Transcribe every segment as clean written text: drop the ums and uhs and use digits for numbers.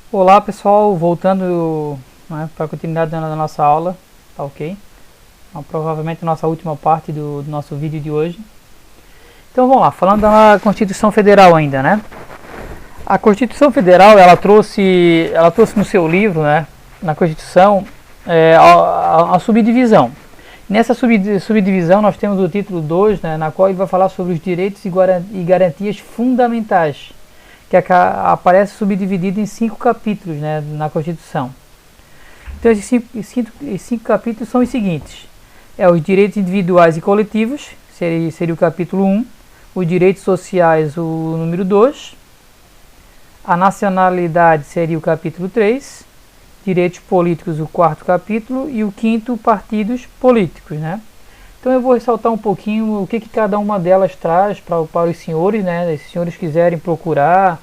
Olá pessoal, voltando, né, para a continuidade da nossa aula, tá ok? Então, provavelmente a nossa última parte do nosso vídeo de hoje. Então vamos lá, falando da Constituição Federal ainda, né? A Constituição Federal, ela trouxe no seu livro, né, na Constituição, a subdivisão. Nessa subdivisão nós temos o título 2, né, na qual ele vai falar sobre os direitos e garantias fundamentais, que aparece subdividido em 5 capítulos, né, na Constituição. Então esses cinco capítulos são os seguintes: os direitos individuais e coletivos, seria o capítulo 1, os direitos sociais, o número 2, a nacionalidade seria o capítulo 3, direitos políticos, o quarto capítulo, e o quinto, partidos políticos, né? Então eu vou ressaltar um pouquinho o que cada uma delas traz para os senhores, né? Se os senhores quiserem procurar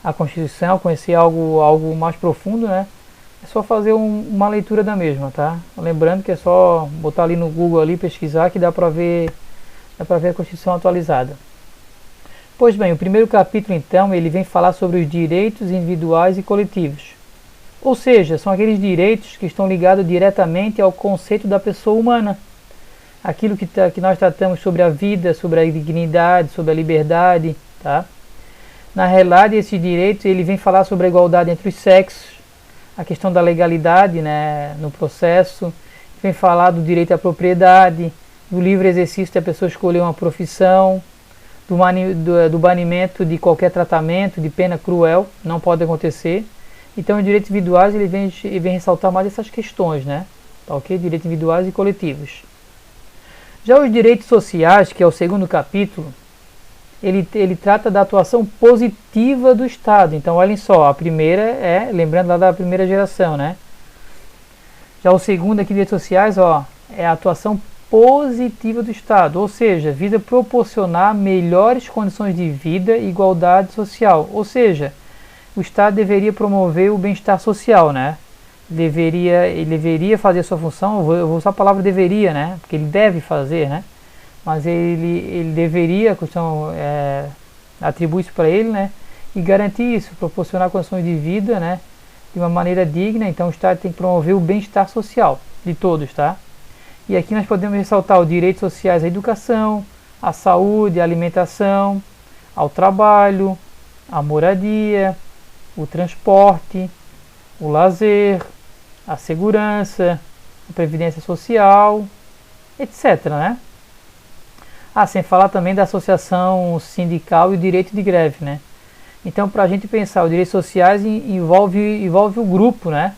a Constituição, conhecer algo mais profundo, né? É só fazer uma leitura da mesma, tá? Lembrando que é só botar ali no Google ali, pesquisar, que dá para ver a Constituição atualizada. Pois bem, o primeiro capítulo então, ele vem falar sobre os direitos individuais e coletivos. Ou seja, são aqueles direitos que estão ligados diretamente ao conceito da pessoa humana. Aquilo que nós tratamos sobre a vida, sobre a dignidade, sobre a liberdade, tá? Na realidade, esse direito ele vem falar sobre a igualdade entre os sexos, a questão da legalidade, né, no processo, vem falar do direito à propriedade, do livre exercício da pessoa escolher uma profissão, do banimento de qualquer tratamento, de pena cruel, não pode acontecer. Então, os direitos individuais ele vem ressaltar mais essas questões, né? Tá, ok? Direitos individuais e coletivos. Já os direitos sociais, que é o segundo capítulo, ele trata da atuação positiva do Estado. Então, olhem só, a primeira lembrando lá da primeira geração, né? Já o segundo aqui, direitos sociais, é a atuação positiva do Estado, ou seja, visa proporcionar melhores condições de vida e igualdade social. Ou seja, o Estado deveria promover o bem-estar social, né? Ele deveria fazer a sua função, eu vou usar a palavra deveria, né? Porque ele deve fazer, né? Mas ele deveria, a questão atribui isso para ele, né? E garantir isso, proporcionar condições de vida, né? De uma maneira digna. Então o Estado tem que promover o bem-estar social de todos, tá? E aqui nós podemos ressaltar os direitos sociais à educação, à saúde, à alimentação, ao trabalho, à moradia, o transporte, o lazer, a segurança, a previdência social, etc, né? Sem falar também da associação sindical e o direito de greve, né? Então, para a gente pensar, os direitos sociais envolve o grupo, né?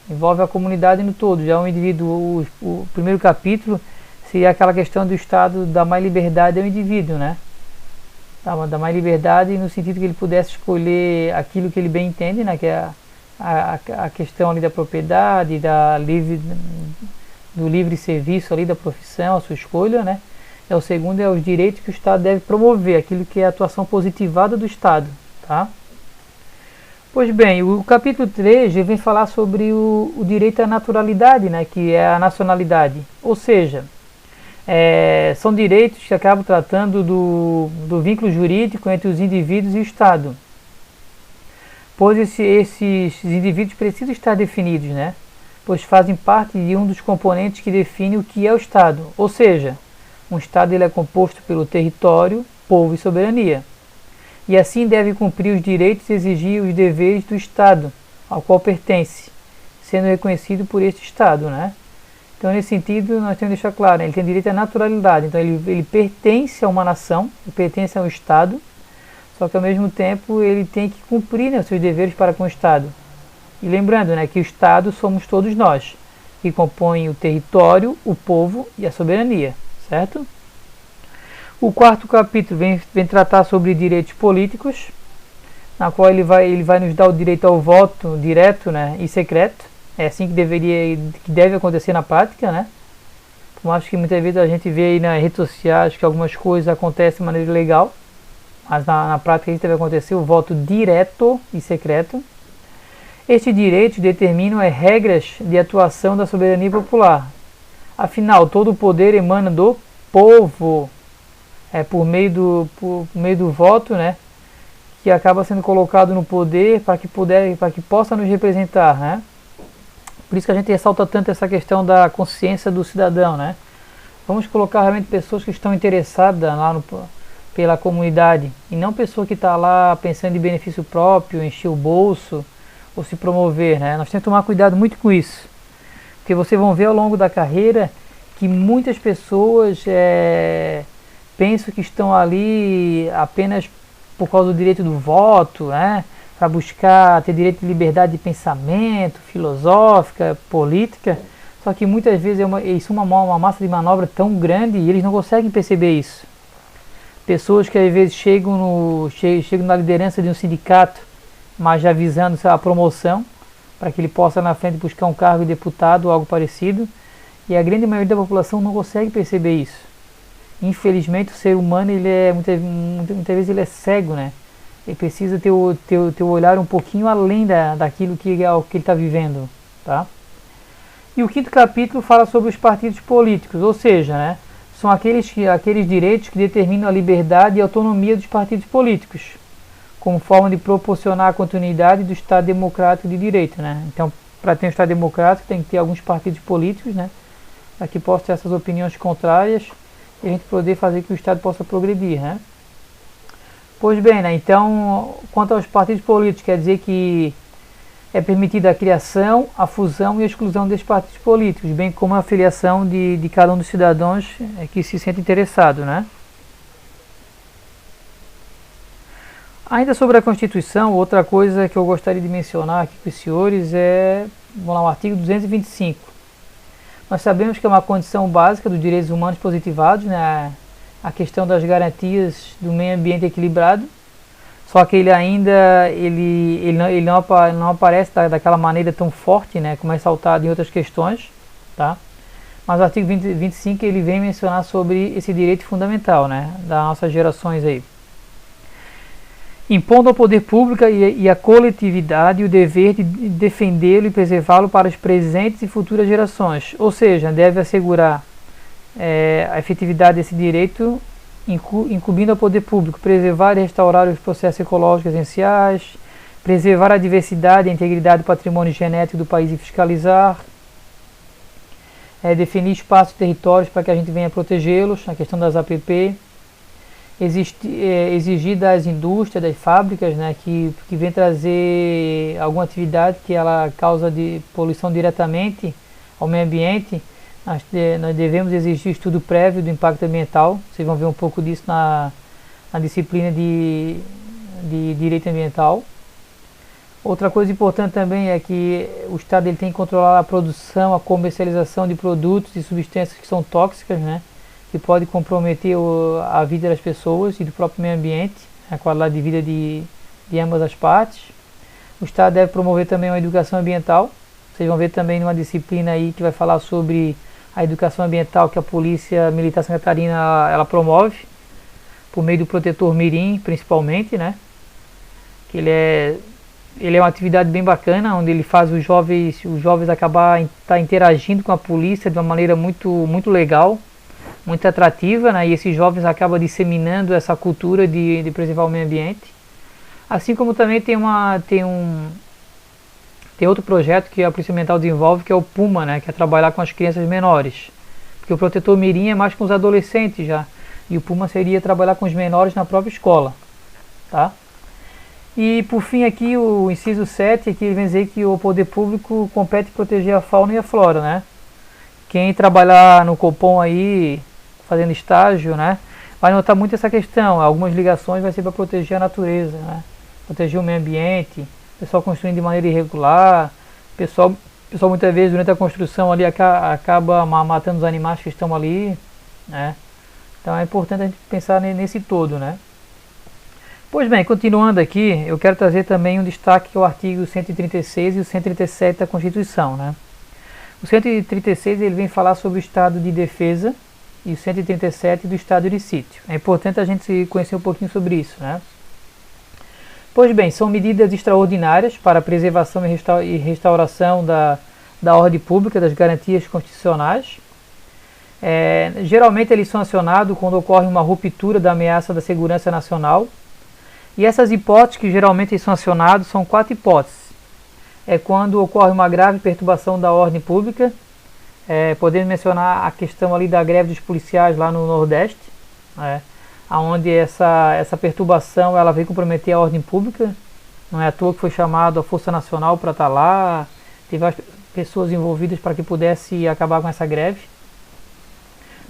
Envolve a comunidade no todo. Já o indivíduo, o primeiro capítulo seria aquela questão do Estado dar mais liberdade ao indivíduo, né? Dar mais liberdade no sentido que ele pudesse escolher aquilo que ele bem entende, né? Que é a questão ali da propriedade, do livre serviço ali da profissão, a sua escolha, né? O segundo os direitos que o Estado deve promover, aquilo que é a atuação positivada do Estado, tá? Pois bem, o capítulo 3 vem falar sobre o direito à naturalidade, né, que é a nacionalidade. Ou seja, são direitos que acabam tratando do vínculo jurídico entre os indivíduos e o Estado. Pois esses indivíduos precisam estar definidos, né, pois fazem parte de um dos componentes que define o que é o Estado. Ou seja, um Estado ele é composto pelo território, povo e soberania. E assim deve cumprir os direitos e exigir os deveres do Estado ao qual pertence, sendo reconhecido por este Estado, né? Então, nesse sentido, nós temos que deixar claro, ele tem direito à naturalidade, então ele pertence a uma nação, ele pertence a um Estado, só que ao mesmo tempo ele tem que cumprir, né, os seus deveres para com o Estado. E lembrando, né, que o Estado somos todos nós, que compõem o território, o povo e a soberania, certo? O quarto capítulo vem tratar sobre direitos políticos, na qual ele vai nos dar o direito ao voto direto, né, e secreto. É assim que deve acontecer na prática, né? Por mais que muitas vezes a gente vê aí nas redes sociais que algumas coisas acontecem de maneira legal, mas na prática isso deve acontecer o voto direto e secreto. Estes direitos determinam as regras de atuação da soberania popular. Afinal, todo o poder emana do povo. Por meio do voto, né, que acaba sendo colocado no poder para que possa nos representar, né? Por isso que a gente ressalta tanto essa questão da consciência do cidadão, né? Vamos colocar realmente pessoas que estão interessadas lá pela comunidade e não pessoa que está lá pensando em benefício próprio, encher o bolso ou se promover, né? Nós temos que tomar cuidado muito com isso, porque vocês vão ver ao longo da carreira que muitas pessoas pensam que estão ali apenas por causa do direito do voto, né? Para buscar ter direito de liberdade de pensamento, filosófica, política, só que muitas vezes isso é uma massa de manobra tão grande e eles não conseguem perceber isso. Pessoas que às vezes chegam na liderança de um sindicato, mas já visando a promoção, para que ele possa na frente buscar um cargo de deputado ou algo parecido, e a grande maioria da população não consegue perceber isso. Infelizmente o ser humano muitas vezes ele é cego, né? Ele precisa ter o olhar um pouquinho além daquilo que ele está vivendo, tá? E o quinto capítulo fala sobre os partidos políticos, ou seja, né, são aqueles direitos que determinam a liberdade e a autonomia dos partidos políticos, como forma de proporcionar a continuidade do Estado democrático de direito, né? Então, para ter um Estado democrático tem que ter alguns partidos políticos, né, para que possam ter essas opiniões contrárias e a gente poder fazer que o Estado possa progredir, né? Pois bem, né, então, quanto aos partidos políticos, quer dizer que é permitida a criação, a fusão e a exclusão desses partidos políticos, bem como a filiação de cada um dos cidadãos que se sente interessado, né? Ainda sobre a Constituição, outra coisa que eu gostaria de mencionar aqui com os senhores vamos lá, o artigo 225. Nós sabemos que é uma condição básica dos direitos humanos positivados, né, a questão das garantias do meio ambiente equilibrado, só que ele não aparece daquela maneira tão forte, né, como é ressaltado em outras questões, tá? Mas o artigo 25 ele vem mencionar sobre esse direito fundamental, né, das nossas gerações aí. Impondo ao poder público e à coletividade o dever de defendê-lo e preservá-lo para as presentes e futuras gerações, ou seja, deve assegurar a efetividade desse direito, incumbindo ao poder público preservar e restaurar os processos ecológicos essenciais, preservar a diversidade e a integridade do patrimônio genético do país e fiscalizar, definir espaços e territórios para que a gente venha protegê-los, a questão das APP, exigir das indústrias, das fábricas, né, que vem trazer alguma atividade que ela causa de poluição diretamente ao meio ambiente. Nós devemos exigir estudo prévio do impacto ambiental. Vocês vão ver um pouco disso na disciplina de direito ambiental. Outra coisa importante também é que o Estado ele tem que controlar a produção, a comercialização de produtos e substâncias que são tóxicas, né, que pode comprometer a vida das pessoas e do próprio meio ambiente, a qualidade de vida de ambas as partes. O Estado deve promover também uma educação ambiental. Vocês vão ver também numa disciplina aí que vai falar sobre a educação ambiental que a Polícia Militar Santa Catarina ela promove, por meio do protetor mirim, principalmente, né? Que ele é uma atividade bem bacana, onde ele faz os jovens acabar interagindo com a polícia de uma maneira muito legal, muito atrativa, né? E esses jovens acabam disseminando essa cultura de preservar o meio ambiente. Assim como também tem outro projeto que a Polícia Ambiental desenvolve, que é o PUMA, né, que é trabalhar com as crianças menores. Porque o protetor mirim é mais com os adolescentes já, e o PUMA seria trabalhar com os menores na própria escola, tá? E por fim aqui o inciso 7, aqui ele vem dizer que o poder público compete proteger a fauna e a flora, né? Quem trabalhar no Copom aí, fazendo estágio, né, vai notar muito essa questão. Algumas ligações vai ser para proteger a natureza, né? Proteger o meio ambiente, pessoal construindo de maneira irregular, pessoal muitas vezes durante a construção ali acaba matando os animais que estão ali, né? Então é importante a gente pensar nesse todo, né? Pois bem, continuando aqui, eu quero trazer também um destaque que é o artigo 136 e o 137 da Constituição, né? O 136 ele vem falar sobre o estado de defesa e o 137 do estado de sítio. É importante a gente conhecer um pouquinho sobre isso, né? Pois bem, são medidas extraordinárias para a preservação e restauração da ordem pública, das garantias constitucionais. Geralmente eles são acionados quando ocorre uma ruptura da ameaça da segurança nacional, E essas hipóteses que geralmente são acionadas são 4 hipóteses. É quando ocorre uma grave perturbação da ordem pública, podemos mencionar a questão ali da greve dos policiais lá no Nordeste, onde essa perturbação ela veio comprometer a ordem pública. Não é à toa que foi chamado a Força Nacional para estar lá, teve várias pessoas envolvidas para que pudesse acabar com essa greve,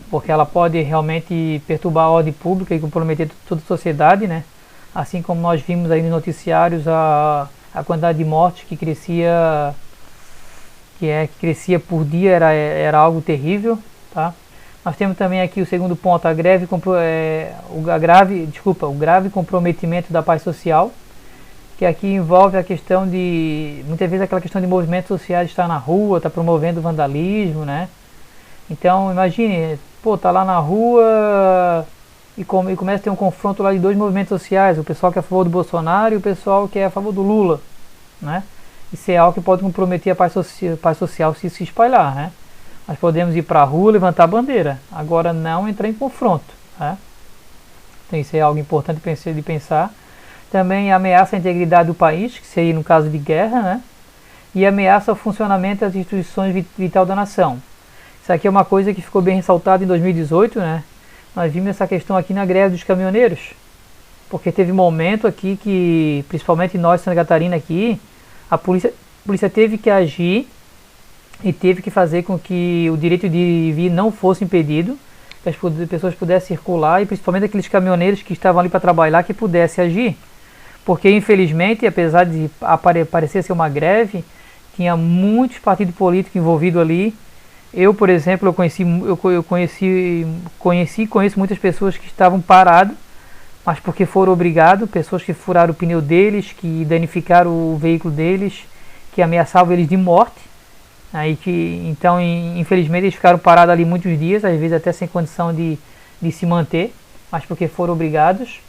porque ela pode realmente perturbar a ordem pública e comprometer toda a sociedade, né? Assim como nós vimos aí nos noticiários a quantidade de mortes que crescia por dia, era algo terrível, tá? Nós temos também aqui o segundo ponto, o grave comprometimento da paz social, que aqui envolve a questão de, muitas vezes aquela questão de movimentos sociais, estar na rua, estar promovendo vandalismo, né? Então imagine, tá lá na rua e começa a ter um confronto lá de 2 movimentos sociais, o pessoal que é a favor do Bolsonaro e o pessoal que é a favor do Lula, né? Isso é algo que pode comprometer a paz social se espalhar, né? Nós podemos ir para a rua, levantar a bandeira, agora não entrar em confronto, né? Então isso é algo importante de pensar. Também ameaça a integridade do país, que seria no caso de guerra, né? E ameaça o funcionamento das instituições vital da nação. Isso aqui é uma coisa que ficou bem ressaltada em 2018, né? Nós vimos essa questão aqui na greve dos caminhoneiros, porque teve momento aqui que, principalmente nós, Santa Catarina aqui, a polícia teve que agir e teve que fazer com que o direito de vir não fosse impedido, que as pessoas pudessem circular, e principalmente aqueles caminhoneiros que estavam ali para trabalhar que pudessem agir. Porque infelizmente, apesar de parecer ser uma greve, tinha muitos partidos políticos envolvidos ali. Eu, por exemplo, conheço muitas pessoas que estavam paradas, mas porque foram obrigados, pessoas que furaram o pneu deles, que danificaram o veículo deles, que ameaçavam eles de morte. Então, infelizmente, eles ficaram parados ali muitos dias, às vezes até sem condição de se manter, mas porque foram obrigados.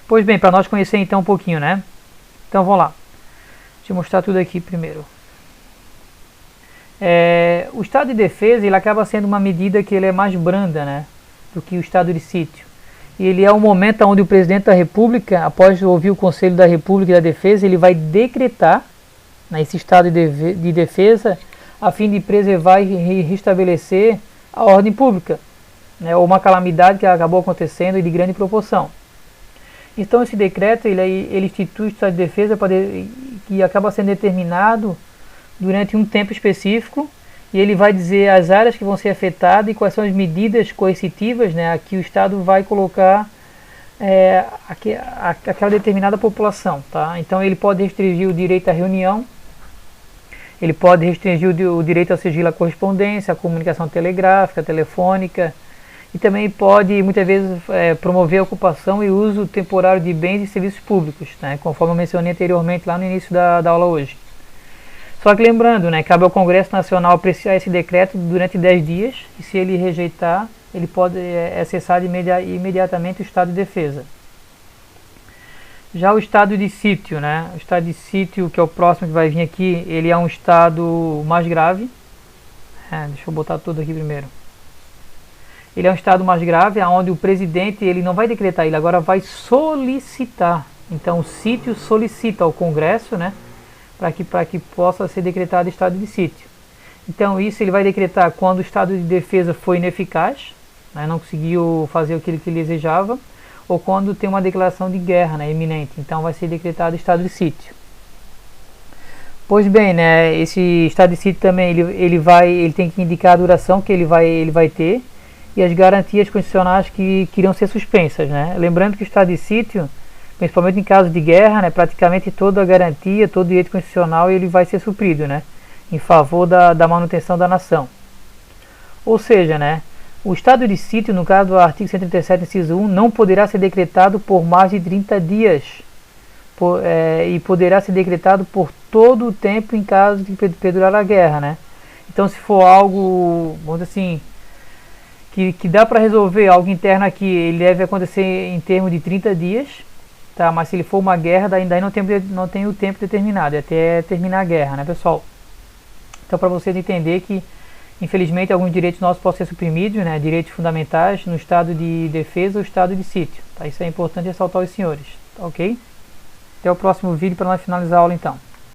Pois bem, para nós conhecer então um pouquinho, né? Então vamos lá. Deixa eu mostrar tudo aqui primeiro. O estado de defesa ele acaba sendo uma medida que ele é mais branda, né, do que o estado de sítio. E ele é um momento onde o presidente da República, após ouvir o Conselho da República e da Defesa, ele vai decretar, né, esse estado de defesa a fim de preservar e restabelecer a ordem pública, né, ou uma calamidade que acabou acontecendo e de grande proporção. Então esse decreto ele institui o estado de defesa que acaba sendo determinado durante um tempo específico, e ele vai dizer as áreas que vão ser afetadas e quais são as medidas coercitivas, né, que o Estado vai colocar aquela determinada população, tá? Então ele pode restringir o direito à reunião, ele pode restringir o direito ao sigilo à correspondência, à comunicação telegráfica, telefônica, e também pode, muitas vezes, promover a ocupação e uso temporário de bens e serviços públicos, né, conforme eu mencionei anteriormente lá no início da aula hoje. Só que lembrando, né, cabe ao Congresso Nacional apreciar esse decreto durante 10 dias, e se ele rejeitar, ele pode cessar imediatamente o estado de defesa. Já o estado de sítio, né, o estado de sítio, que é o próximo que vai vir aqui, ele é um estado mais grave. Deixa eu botar tudo aqui primeiro. Ele é um estado mais grave, onde o presidente ele não vai decretar, ele agora vai solicitar. Então o sítio solicita ao Congresso, né, para que possa ser decretado estado de sítio. Então isso ele vai decretar quando o estado de defesa foi ineficaz, né, não conseguiu fazer aquilo que ele desejava, ou quando tem uma declaração de guerra, né, iminente. Então vai ser decretado estado de sítio. Pois bem, né, esse estado de sítio também ele tem que indicar a duração que ele vai ter e as garantias constitucionais que irão ser suspensas, né? Lembrando que o estado de sítio, principalmente em caso de guerra, né, praticamente toda a garantia, todo o direito constitucional ele vai ser suprido, né, em favor da manutenção da nação. Ou seja, né, o estado de sítio, no caso do artigo 137, inciso 1, não poderá ser decretado por mais de 30 dias e poderá ser decretado por todo o tempo em caso de perdurar a guerra, né? Então, se for algo, vamos dizer assim, que dá para resolver algo interno aqui, ele deve acontecer em termos de 30 dias, tá? Mas se ele for uma guerra, ainda não tem o tempo determinado, até terminar a guerra, né, pessoal? Então, para vocês entenderem que Infelizmente, alguns direitos nossos podem ser suprimidos, né? Direitos fundamentais no estado de defesa ou estado de sítio. Tá? Isso é importante ressaltar aos senhores, tá ok? Até o próximo vídeo para nós finalizar a aula então.